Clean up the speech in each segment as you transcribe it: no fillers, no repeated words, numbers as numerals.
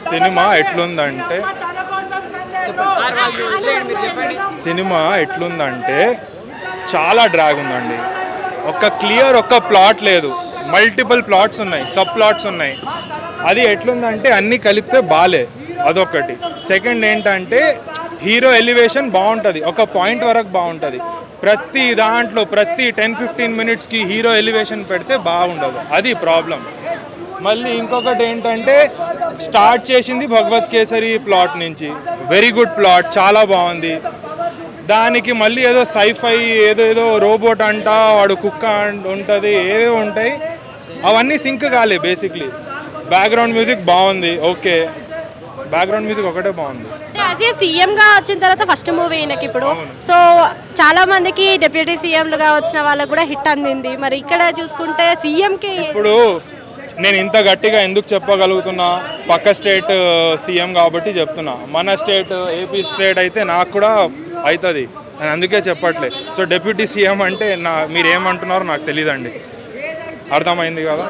Cinema ఎట్లుందంటే చాలా drag ఉందండి. ఒక ప్లాట్ లేదు, మల్టిపుల్ ప్లాట్స్ ఉన్నాయి, సబ్ ప్లాట్స్ ఉన్నాయి. అది ఎట్లుందంటే అన్నీ కలిపితే బాలే, అదొకటి. సెకండ్ ఏంటంటే హీరో ఎలివేషన్ బాగుంటుంది, ఒక పాయింట్ వరకు బాగుంటుంది. ప్రతి దాంట్లో ప్రతి 10-15 మినిట్స్కి హీరో ఎలివేషన్ పెడితే బాగుండదు, అది ప్రాబ్లం. మళ్ళీ ఇంకొకటి ఏంటంటే స్టార్ట్ చేసింది భగవత్ కేసరి ప్లాట్ నుంచి, వెరీ గుడ్ ప్లాట్, చాలా బాగుంది. దానికి మళ్ళీ ఏదో సైఫై ఏదో రోబోట్ అంట, వాడు కుక్క ఉంటుంది, ఏవో ఉంటాయి, అవన్నీ సింక్ కాలే. బేసిక్లీ బ్యాక్గ్రౌండ్ మ్యూజిక్ బాగుంది, ఓకే, బ్యాక్గ్రౌండ్ మ్యూజిక్ ఒకటే బాగుంది. అదే సీఎంగా వచ్చిన తర్వాత ఫస్ట్ మూవీ ఈయనకి ఇప్పుడు. సో చాలా మందికి డిప్యూటీ సీఎంలుగా వచ్చిన వాళ్ళకి కూడా హిట్ అందింది. మరి ఇక్కడ చూసుకుంటే సీఎంకి ఇప్పుడు నేను ఇంత గట్టిగా ఎందుకు చెప్పగలుగుతున్నా, పక్క స్టేట్ సీఎం కాబట్టి చెప్తున్నా. మన స్టేట్ ఏపీ స్టేట్ అయితే నాకు కూడా అవుతుంది, నేను అందుకే చెప్పట్లే. సో డిప్యూటీ సీఎం అంటే మీరేమంటున్నారో నాకు తెలియదండి, అర్థమైంది కదా.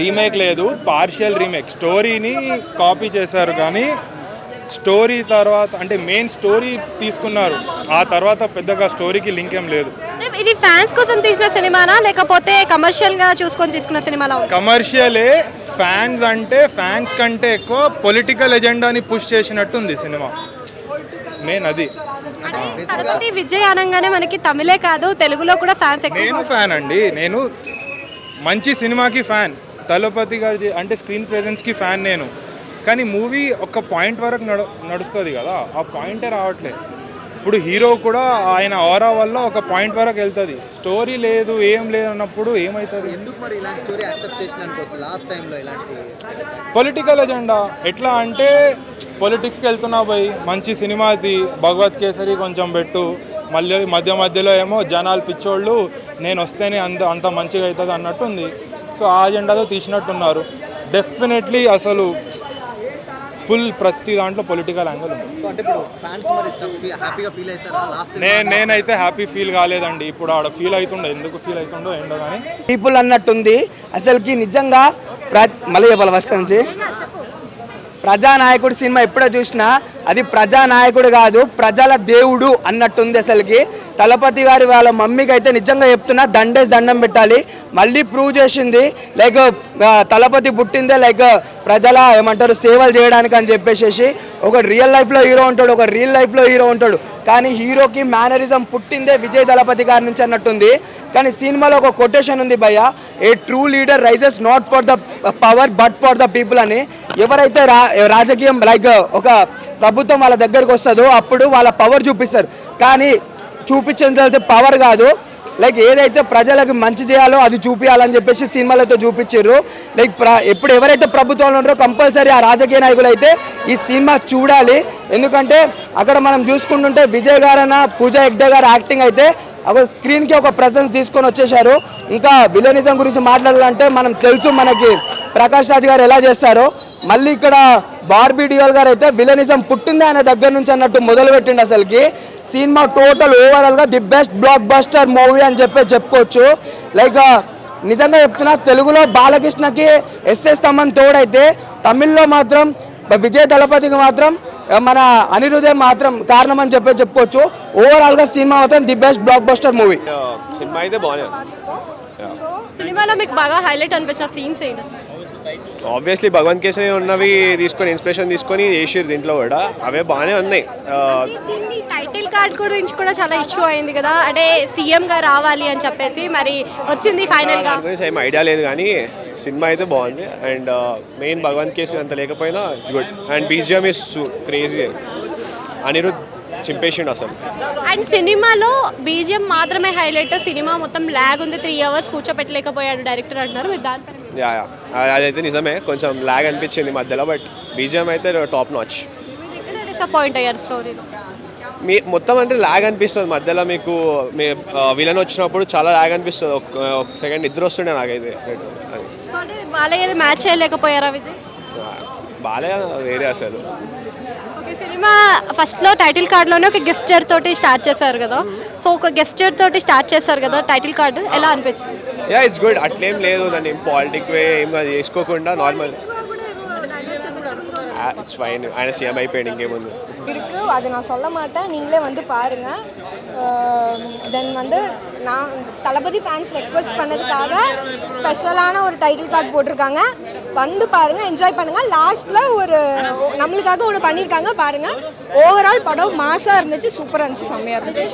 రీమేక్ లేదు, పార్షియల్ రీమేక్. స్టోరీని కాపీ చేశారు కానీ స్టోరీ తర్వాత అంటే మెయిన్ స్టోరీ తీసుకున్నారు, ఆ తర్వాత పెద్దగా స్టోరీకి లింక్ ఏం లేదు. ఇది ఫ్యాన్స్ కోసం తీసిన సినిమానా లేకపోతే కమర్షియల్ గా చూసుకొని తీసుకున్న సినిమాలా? కమర్షియలే. ఫ్యాన్స్ అంటే ఫ్యాన్స్ కంటే ఎక్కువ పొలిటికల్ ఎజెండాని పుష్ చేసినట్టుంది సినిమా, మెయిన్ అది. విజయ్ అనగానే మనకి తమిళే కాదు తెలుగులో కూడా ఫ్యాన్స్ ఎక్కువ. నేను ఫ్యాన్ అండి, నేను మంచి సినిమాకి ఫ్యాన్, తలపతి గారి అంటే స్క్రీన్ ప్రెజెన్స్కి ఫ్యాన్ నేను. కానీ మూవీ ఒక పాయింట్ వరకు నడుస్తుంది కదా, ఆ పాయింటే రావట్లేదు. ఇప్పుడు హీరో కూడా ఆయన ఆరా వల్ల ఒక పాయింట్ వరకు వెళ్తుంది, స్టోరీ లేదు, ఏం లేదు అన్నప్పుడు ఏమవుతుంది? ఎందుకు మరి ఇలాంటి స్టోరీ యాక్సెప్ట్ చేసిన అనుకోవచ్చు లాస్ట్ టైంలో ఇలాంటి పొలిటికల్ ఎజెండా. ఎట్లా అంటే పొలిటిక్స్కి వెళ్తున్నా పోయి మంచి సినిమాది భగవత్ కేసరి కొంచెం పెట్టు, మళ్ళీ మధ్యలో ఏమో జనాలు పిచ్చోళ్ళు, నేను వస్తేనే అంత మంచిగా అవుతుంది అన్నట్టుంది. సో ఆ అజెండాతో తీసినట్టున్నారు. డెఫినెట్లీ అసలు ఫుల్ ప్రతి దాంట్లో పొలిటికల్ యాంగిల్ ఉంది. నేనైతే హ్యాపీ ఫీల్ కాలేదండి. ఇప్పుడు ఆడ ఫీల్ అవుతుండో, ఎందుకు ఫీల్ అవుతుండో ఏంటో కానీ పీపుల్ అన్నట్టుంది అసలుకి నిజంగా. మళ్ళీ చెప్పాలి ఫస్ట్ నుంచి. ప్రజానాయకుడు సినిమా ఎప్పుడో చూసినా అది ప్రజానాయకుడు కాదు, ప్రజల దేవుడు అన్నట్టుంది అసలుకి. తలపతి గారి వాళ్ళ మమ్మీకి అయితే నిజంగా చెప్తున్నా దండేసి దండం పెట్టాలి. మళ్ళీ ప్రూవ్ చేసింది లైక్ తలపతి పుట్టిందే లైక్ ప్రజల ఏమంటారు సేవలు చేయడానికి అని చెప్పేసి. ఒక రియల్ లైఫ్లో హీరో ఉంటాడు, ఒక రియల్ లైఫ్లో హీరో ఉంటాడు, కానీ హీరోకి మేనరిజం పుట్టిందే విజయ్ దళపతి గారి నుంచి అన్నట్టుంది. కానీ సినిమాలో ఒక కొటేషన్ ఉంది భయ్య, a true leader rises not for the power but for the people అని. ఎవరైతే రాజకీయం లైక్ ఒక ప్రభుత్వం వాళ్ళ దగ్గరకు వస్తుందో అప్పుడు వాళ్ళ పవర్ చూపిస్తారు, కానీ చూపించేది పవర్ కాదు, లైక్ ఏదైతే ప్రజలకు మంచి చేయాలో అది చూపించాలని చెప్పేసి సినిమాలతో చూపించారు. లైక్ ఎప్పుడు ఎవరైతే ప్రభుత్వంలో ఉన్నారో కంపల్సరీ ఆ రాజకీయ నాయకులు అయితే ఈ సినిమా చూడాలి. ఎందుకంటే అక్కడ మనం చూసుకుంటుంటే విజయ్ గారన్న పూజా హెగ్డే గారు యాక్టింగ్ అయితే అక్కడ స్క్రీన్కి ఒక ప్రెసెన్స్ తీసుకొని వచ్చేసారు. ఇంకా విలనిజం గురించి మాట్లాడాలంటే మనం తెలుసు మనకి ప్రకాష్ రాజ్ గారు ఎలా చేస్తారో, మళ్ళీ ఇక్కడ బార్బీ డియోల్ గారు అయితే విలనిజం పుట్టింది ఆయన దగ్గర నుంచి అన్నట్టు మొదలుపెట్టిండు. అసలుకి సినిమా టోటల్ ఓవరాల్గా the best block buster movie అని చెప్పుకోవచ్చు. లైక్ నిజంగా చెప్తున్నా, తెలుగులో బాలకృష్ణకి ఎస్ఎస్ తమ్మన్ తోడైతే తమిళ్లో మాత్రం విజయ్ దళపతికి మాత్రం మన అనిరుద్ధే మాత్రం కారణం అని చెప్పుకోవచ్చు. ఓవరాల్గా సినిమా మాత్రం the best block buster movie. Cinema అయితే బాగుంది. సినిమాలో మీకు బాగా హైలైట్ అనిపించిన సీన్స్ ఏంటి? ఆబ్వియస్లీ భగవంత్ కేసరి ఉన్నవి తీసుకొని ఇన్స్పిరేషన్ తీసుకొని చేసిరు, దీంట్లో కూడా అవే బాగానే ఉన్నాయి. టైటిల్ కార్డ్ గురించి కూడా చాలా ఇష్యూ అయింది కదా, అంటే సీఎం గా రావాలి అని చెప్పేసి, మరి వచ్చింది ఫైనల్ గా? ఏం ఐడియా లేదు కానీ సినిమా అయితే బాగుంది. అండ్ మెయిన్ భగవంత్ కేసరి అంత లేకపోయినా it's good. And BGM is crazy, Anirudh చింపేసిండు అసలు. అండ్ సినిమాలో బీజిఎం మాత్రమే హైలైట్, సినిమా మొత్తం ల్యాగ్ ఉంది, 3 hours కూర్చోపెట్టలేకపోయాడు డైరెక్టర్ అంటున్నారు. మీరు దానిపైన? యా అదైతే నిజమే, కొంచెం ల్యాగ్ అనిపించింది మధ్యలో, బట్ బీజిఎం అయితే టాప్ నాచ్. డిసప్పాయింట్ అయ్యారు స్టోరీలో? మీ మొత్తం అంటే ల్యాగ్ అనిపిస్తుంది మధ్యలో. మీకు విలన్ వచ్చినప్పుడు చాలా ల్యాగ్ అనిపిస్తుంది, ఒక సెకండ్ నిద్ర వస్తుండే నాకైతే. బాలయ్య మ్యాచ్ చేయలేకపోయారా విజయ్? బాలయ్య వేరే అసలు. సినిమా ఫస్ట్లో టైటిల్ కార్డ్లోనే ఒక గెస్చర్ తోటి స్టార్ట్ చేశారు కదా, సో ఒక గెస్చర్ తోటి స్టార్ట్ చేశారు కదా టైటిల్ కార్డు, ఎలా అనిపించింది? Yeah it's good. అట్లేం లేదు, దాన్ని పాలిటిక్ వే ఏం అది చేసుకోకుండా నార్మల్ ఇట్స్ ఫైన్. ఆయన సీఎం అయిపోయాడు, ఇంకేముంది. இருக்கு அது நான் சொல்ல மாட்டேன், நீங்களே வந்து பாருங்கள். தென் வந்து நான் தளபதி ஃபேன்ஸ் ரெக்வெஸ்ட் பண்ணதுக்காக ஸ்பெஷலான ஒரு டைட்டில் கார்டு போட்டிருக்காங்க, வந்து பாருங்கள், என்ஜாய் பண்ணுங்கள். லாஸ்ட்டில் ஒரு நம்மளுக்காக ஒன்று பண்ணியிருக்காங்க பாருங்கள். ஓவரால் படம் மாசாக இருந்துச்சு, சூப்பராக இருந்துச்சு, செம்மையாக இருந்துச்சு.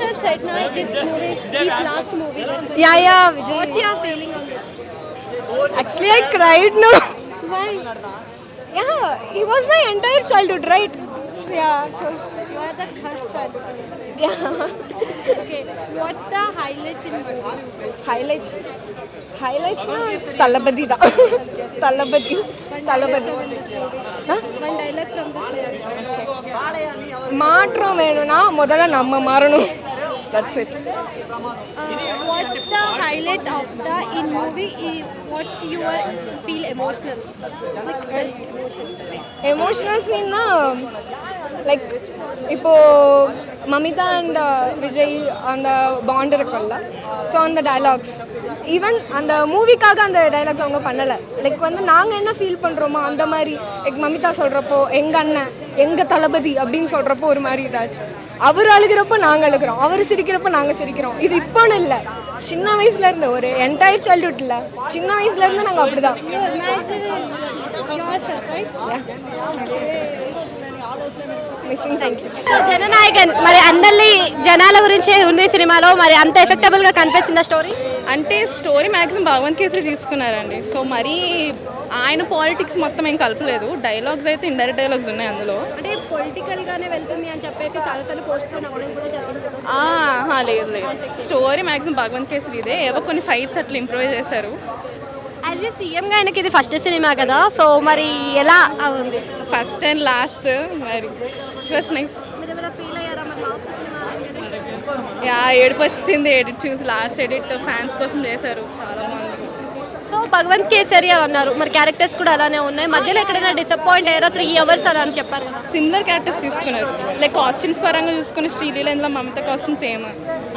யா Vijay actually I cried no. Why? Yeah, he was my entire childhood, right? Yeah, so You are the cult fan. yeah. Okay. What's the highlight in the movie? highlights na talabadi da. talabadi One dialogue from the movie. மாற்றம் வேணும்னா முதல்ல நம்ம மாறணும். That's it. What's the highlight of the in movie? What's your feel emotional? Emotional சீன்னா like இப்போ Mamitha and Vijay அந்த bond இருக்குல்ல, so அந்த டைலாக்ஸ் ஈவன் அந்த மூவிக்காக அந்த டைலாக்ஸ் அவங்க பண்ணலை. லைக் வந்து நாங்கள் என்ன ஃபீல் பண்ணுறோமோ அந்த மாதிரி, லைக் மமிதா சொல்கிறப்போ எங்கள் அண்ணன் எங்கள் தளபதி அப்படின்னு சொல்கிறப்போ ஒரு மாதிரி இதாச்சு. அவர் அழுகிறப்போ நாங்கள் அழுகிறோம், அவர் சிரிக்கிறப்போ நாங்கள் சிரிக்கிறோம். இது இப்போன்னு இல்லை, சின்ன வயசுலேருந்து ஒரு என்டையர் சைல்ட்ஹுட்டில் சின்ன வயசுலேருந்து நாங்கள் அப்படி தான். Yourself, right? Missing. Thank you. Jana Nayagan మరి అందరినీ జనాల గురించి ఉంది సినిమాలో, మరి అంత ఎఫెక్టబుల్ గా కనిపించింది స్టోరీ. అంటే స్టోరీ మ్యాక్సిమం భగవంత్ కేసరి తీసుకున్నారండి. సో మరీ ఆయన పాలిటిక్స్ మొత్తం ఏం కలపలేదు. డైలాగ్స్ అయితే ఇండైరెక్ట్ డైలాగ్స్ ఉన్నాయి అందులో. అంటే పొలిటికల్ గానే వెళ్తుంది అని చెప్పేసి చాలాసార్లు పోస్ట్ పోన్ అవ్వడం కూడా జరిగింది. లేదు, స్టోరీ మ్యాక్సిమం భగవంత్ కేసరి ఇదే. ఏవో కొన్ని ఫైట్స్ అట్లా ఇంప్రూవ్ చేశారు. యాజ్ ఏ సీఎం గా ఆయనకి ఇది ఫస్ట్ సినిమా కదా, సో మరి ఎలా ఉంది? ఫస్ట్ అండ్ లాస్ట్ మరి ఫస్ట్ నైస్. మీరు ఏమైనా ఫీల్ అయ్యారా మరి లాస్ట్ సినిమా అనగానే? యా ఏడుపు వచ్చింది ఎడిట్ చూసి. లాస్ట్ ఎడిట్ ఫ్యాన్స్ కోసం చేశారు చాలా మంది. సో భగవంత్ కేసరి అని అన్నారు, మరి క్యారెక్టర్స్ కూడా అలానే ఉన్నాయి. మధ్యలో ఎక్కడైనా డిసప్పాయింట్ అయ్యారో 3 hours అలా అని చెప్పారు కదా. సిమిలర్ క్యారెక్టర్స్ తీసుకున్నారు. లైక్ కాస్ట్యూమ్స్ పరంగా చూసుకుని శ్రీలీల ఇందులో మమత కాస్ట్యూమ్ సేమ్,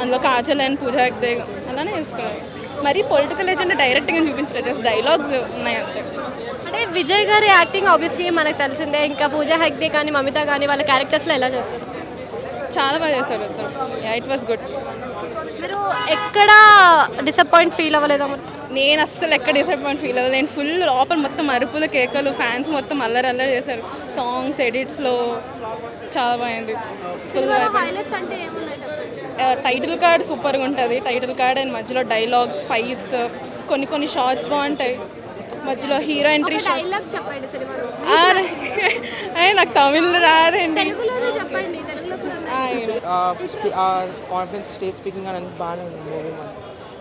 అందులో కాజల్ అండ్ పూజా హెగ్డే అలానే చూసుకున్నారు. మరి పొలిటికల్ ఏజెండా డైరెక్ట్గా చూపించలేదు, జస్ట్ డైలాగ్స్ ఉన్నాయి అంతే. అంటే విజయ్ గారి యాక్టింగ్ ఆబ్వియస్లీ మనకు తెలిసిందే, ఇంకా పూజా హెగ్డే కానీ మమిత కానీ వాళ్ళ క్యారెక్టర్స్లో ఎలా చేస్తారు? చాలా బాగా చేశారు ఇద్దరు. Yeah it was good. మీరు ఎక్కడ డిసప్పాయింట్ ఫీల్ అవ్వలేదా మరి? నేను అస్సలు ఎక్కడ డిసప్పాయింట్ ఫీల్ అవ్వలేదు. నేను ఫుల్ లోపల మొత్తం అరుపులు కేకలు, ఫ్యాన్స్ మొత్తం అల్లరి అల్లరి చేశారు. సాంగ్స్ ఎడిట్స్లో చాలా బాగుంది. ఫుల్ హైలైట్స్ అంటే ఏమున్నాయి చెప్పండి. టైటిల్ కార్డ్ సూపర్గా ఉంటుంది. టైటిల్ కార్డ్ అండ్ మధ్యలో డైలాగ్స్, ఫైట్స్, కొన్ని షార్ట్స్ బాగుంటాయి. మధ్యలో హీరో ఎంట్రీ డైలాగ్ చెప్పండి సినిమా నుంచి. నాకు తమిళ్ రాదండి. తెలుగులోనే చెప్పండి, తెలుగులో కూడా కాన్ఫిడెన్స్ స్టేజ్ స్పీకింగ్ అని బాగానే ఉంది మూవీ.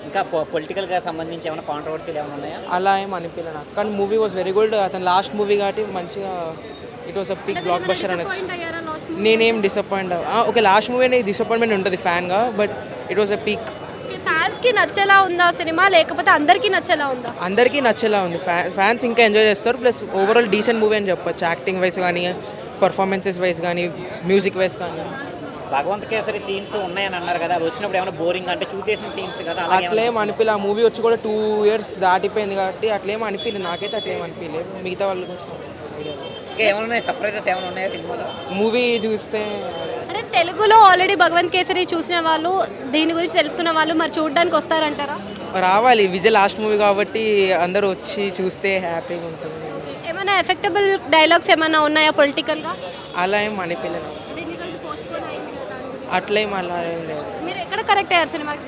ఇంకా పొలిటికల్గా సంబంధించి ఏమైనా కాంట్రవర్సీలు ఏమైనా ఉన్నాయా? అలా ఏం అనిపించలేదు నాకు, కానీ మూవీ వాజ్ వెరీ గుడ్. అతను లాస్ట్ మూవీ కాబట్టి మంచిగా it was a big blockbuster అనొచ్చు. నేనేం డిసప్పాయింట్ ఓకే, లాస్ట్ మూవీ అనేది డిసప్పాయింట్మెంట్ ఉంటుంది ఫ్యాన్గా, but it was a peak. Fans కి నచ్చేలా ఉందా సినిమా, లేకపోతే అందరికీ నచ్చేలా ఉందా? అందరికీ నచ్చేలా ఉంది. ఫ్యాన్స్ ఇంకా ఎంజాయ్ చేస్తారు. ప్లస్ ఓవరాల్ డీసెంట్ మూవీ అని చెప్పొచ్చు. యాక్టింగ్ వైజ్ కానీ, పర్ఫార్మెన్సెస్ వైజ్ కానీ, మ్యూజిక్ వైజ్ కానీ. భగవంత్ కేసరి సీన్స్ ఉన్నాయని అన్నారు కదా, అవి వచ్చినప్పుడు ఏమైనా బోరింగ్ అంటే చూసేసిన సీన్స్ కదా, అట్లేం అనిపించలేదు. ఆ మూవీ వచ్చి కూడా 2 years దాటిపోయింది కాబట్టి అట్లేం అనిపించలేదు. నాకైతే అట్లేం అనిపించలేదు. మిగతా వాళ్ళు ఏమైనా సర్ప్రైజెస్ ఏమైనా ఉన్నాయా సినిమాలో? మూవీ చూస్తే అంటే తెలుగులో ఆల్రెడీ భగవంత్ కేసరి చూసిన వాళ్ళు, దీని గురించి తెలుసుకున్న వాళ్ళు మరి చూడడానికి వస్తారంటారా? రావాలి. విజయ్ లాస్ట్ మూవీ కాబట్టి అందరూ వచ్చి చూస్తే హ్యాపీగా ఉంటుంది. ఏమైనా ఎఫెక్టబుల్ డైలాగ్స్ ఏమైనా ఉన్నాయా పొలిటికల్గా? అలా ఏం అనిపించలేదు. అట్లేం అలా ఏం లేదు. మీరు ఎక్కడ కరెక్ట్ అయ్యారు సినిమాకి?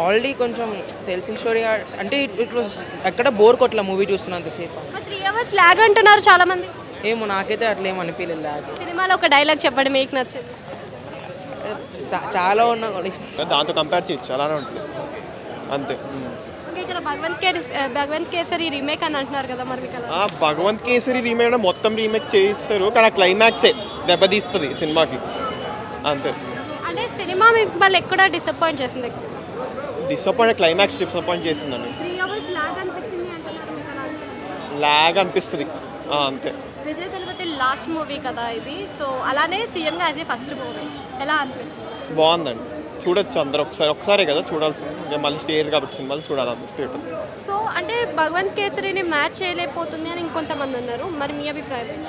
ఆల్రెడీ కొంచెం తెలిసిన స్టోరీ అంటే ఇట్ వాస్ ఎక్కడ బోర్ కొట్ల మూవీ చూస్తున్నంతసేపు. 3 hours లాగ్ అంటున్నారు చాలా మంది. ఏమో నాకైతే అట్లేం అనిపించలేదు. సినిమాలో ఒక డైలాగ్ చెప్పండి మీకు నచ్చింది. చాలా ఉన్నా కూడా దాంతో కంపేర్ చేయొచ్చు, అలానే ఉంటుంది అంతే. ఓకే, ఇక్కడ భగవంత్ కేసరి రీమేక్ అని అంటున్నారు కదా, మరి మీకు అలా? భగవంత్ కేసరి రీమేక్ మొత్తం రీమేక్ చేయిస్తారు, కానీ ఆ క్లైమాక్సే దెబ్బతీస్తుంది సినిమాకి అంతే. అంటే సినిమా మిమ్మల్ని ఎక్కడ డిసప్పాయింట్ చేసింది? డిసప్పాయింట్ క్లైమాక్స్ డిసప్పాయింట్ చేసిందండి. 3 hours లాగ్ అనిపించింది అంటున్నారు, మీకు అలా అనిపించింది? లాగ్ అనిపిస్తుంది అంతే. విజయ్ తలపతి లాస్ట్ మూవీ కదా ఇది, సో అలానే సీఎంగా యాజ్ ఏ ఫస్ట్ మూవీ ఎలా అనిపించింది? బాగుందండి, చూడొచ్చు అందరూ ఒకసారి కదా చూడాల్సింది. ఇంకా మళ్ళీ స్టేర్ కాబట్టి సినిమాలు చూడాలి అందరూ థియేటర్. సో అంటే భగవంత్ కేసరిని మ్యాచ్ చేయలేకపోతుంది అని ఇంకొంతమంది అన్నారు, మరి మీ అభిప్రాయం?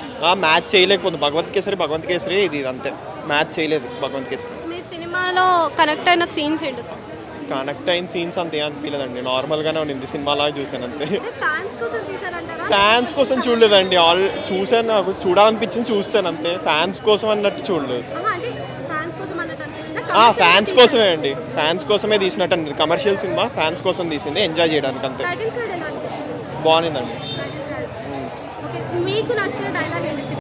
మ్యాచ్ చేయలేకపోతుంది. భగవంత్ కేసరి ఇది అంతే, మ్యాచ్ చేయలేదు భగవంత్ కేసరి. మీ సినిమాలో కనెక్ట్ అయిన సీన్స్ ఏంటి సార్? కనెక్ట్ అయిన సీన్స్ అంతే అనిపించలేదండి, నార్మల్గానే ఉండింది, సినిమాలాగా చూశాను అంతే. ఫ్యాన్స్ కోసం తీసారంటారా? ఫ్యాన్స్ కోసం చూడలేదండి, చూసాను, నాకు చూడాలనిపించింది చూస్తాను అంతే, ఫ్యాన్స్ కోసం అన్నట్టు చూడలేదు. అంటే ఫ్యాన్స్ కోసం అన్నట్టు అనిపించిందా? ఫ్యాన్స్ కోసమే అండి, ఫ్యాన్స్ కోసమే తీసినట్టు అండి. కమర్షియల్ సినిమా ఫ్యాన్స్ కోసం తీసింది, ఎంజాయ్ చేయడానికి అంతే. టైటిల్ కార్డ్ ఎలా అనిపించింది? బాగుందండి. Title card. ఓకే, మీకు నచ్చిన డైలాగ్ ఏంటి?